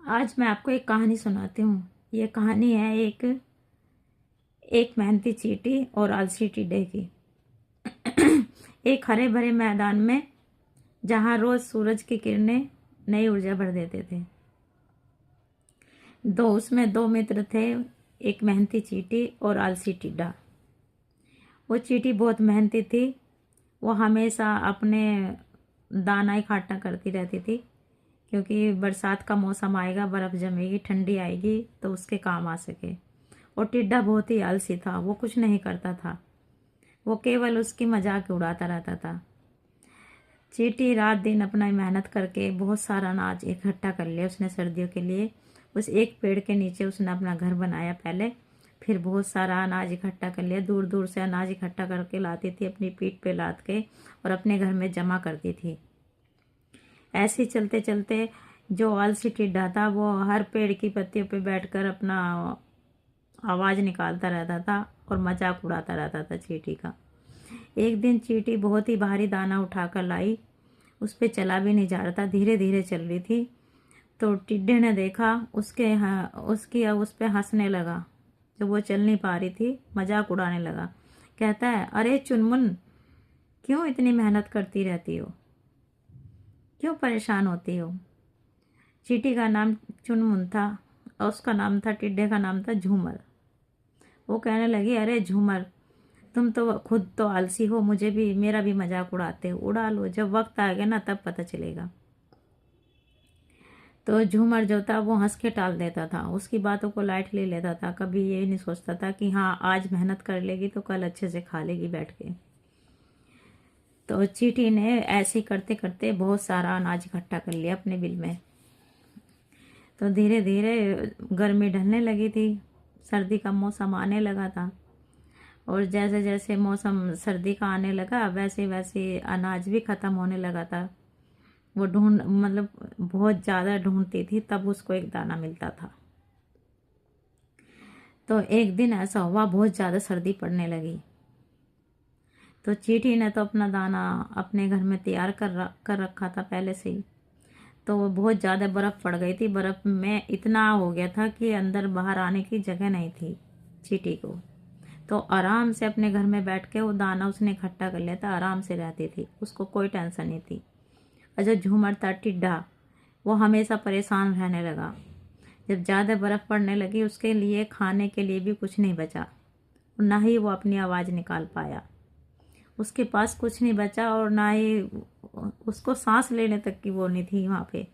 आज मैं आपको एक कहानी सुनाती हूँ। ये कहानी है एक एक मेहनती चींटी और आलसी टिड्डे की। एक हरे भरे मैदान में, जहाँ रोज सूरज की किरणें नई ऊर्जा भर देते थे। उसमें दो मित्र थे, एक मेहनती चींटी और आलसी टिड्डा। वो चींटी बहुत मेहनती थी। वो हमेशा अपने दाना इकट्ठा करती रहती थी, क्योंकि बरसात का मौसम आएगा, बर्फ जमेगी, ठंडी आएगी तो उसके काम आ सके। और टिड्डा बहुत ही आलसी था, वो कुछ नहीं करता था, वो केवल उसकी मजाक उड़ाता रहता था। चींटी रात दिन अपना मेहनत करके बहुत सारा अनाज इकट्ठा कर लिया उसने सर्दियों के लिए। उस एक पेड़ के नीचे उसने अपना घर बनाया पहले, फिर बहुत सारा अनाज इकट्ठा कर लिया। दूर दूर से अनाज इकट्ठा करके लाती थी, अपनी पीठ पे लाद के, और अपने घर में जमा करती थी। ऐसे ही चलते चलते जो आलसी टिड्डा था वो हर पेड़ की पत्तियों पे बैठकर अपना आवाज निकालता रहता था और मजाक उड़ाता रहता था चींटी का। एक दिन चींटी बहुत ही भारी दाना उठाकर लाई। उस पे चला भी नहीं जा रहा था, धीरे धीरे चल रही थी। तो टिड्डे ने देखा, उसकी उस पे हंसने लगा। जब वो चल नहीं पा रही थी, मजाक उड़ाने लगा। कहता है, अरे चुनमुन, क्यों इतनी मेहनत करती रहती हो, क्यों परेशान होती हो। चींटी का नाम चुनमुन था और उसका नाम था, टिड्डे का नाम था झूमर। वो कहने लगी, अरे झूमर, तुम तो खुद तो आलसी हो, मुझे भी, मेरा भी मजाक उड़ाते हो। उड़ा लो, जब वक्त आ गया ना तब पता चलेगा। तो झूमर जो था वो हंस के टाल देता था, उसकी बातों को लाइट ले लेता था। कभी ये नहीं सोचता था कि हाँ, आज मेहनत कर लेगी तो कल अच्छे से खा लेगी बैठ के। तो चींटी ने ऐसे ही करते करते बहुत सारा अनाज इकट्ठा कर लिया अपने बिल में। तो धीरे धीरे गर्मी ढलने लगी थी, सर्दी का मौसम आने लगा था। और जैसे जैसे मौसम सर्दी का आने लगा, वैसे वैसे अनाज भी ख़त्म होने लगा था। वो मतलब बहुत ज़्यादा ढूंढती थी, तब उसको एक दाना मिलता था। तो एक दिन ऐसा हुआ, बहुत ज़्यादा सर्दी पड़ने लगी। तो चींटी ने तो अपना दाना अपने घर में तैयार कर रखा था पहले से ही। तो वो बहुत ज़्यादा बर्फ़ पड़ गई थी, बर्फ़ में इतना हो गया था कि अंदर बाहर आने की जगह नहीं थी चींटी को। तो आराम से अपने घर में बैठ के वो दाना उसने इकट्ठा कर लिया था, आराम से रहती थी, उसको कोई टेंशन नहीं थी। और जो झूमर था टिड्डा, वो हमेशा परेशान रहने लगा। जब ज़्यादा बर्फ़ पड़ने लगी, उसके लिए खाने के लिए भी कुछ नहीं बचा, ना ही वो अपनी आवाज़ निकाल पाया। उसके पास कुछ नहीं बचा और ना ही उसको सांस लेने तक की वो नहीं थी वहाँ पे।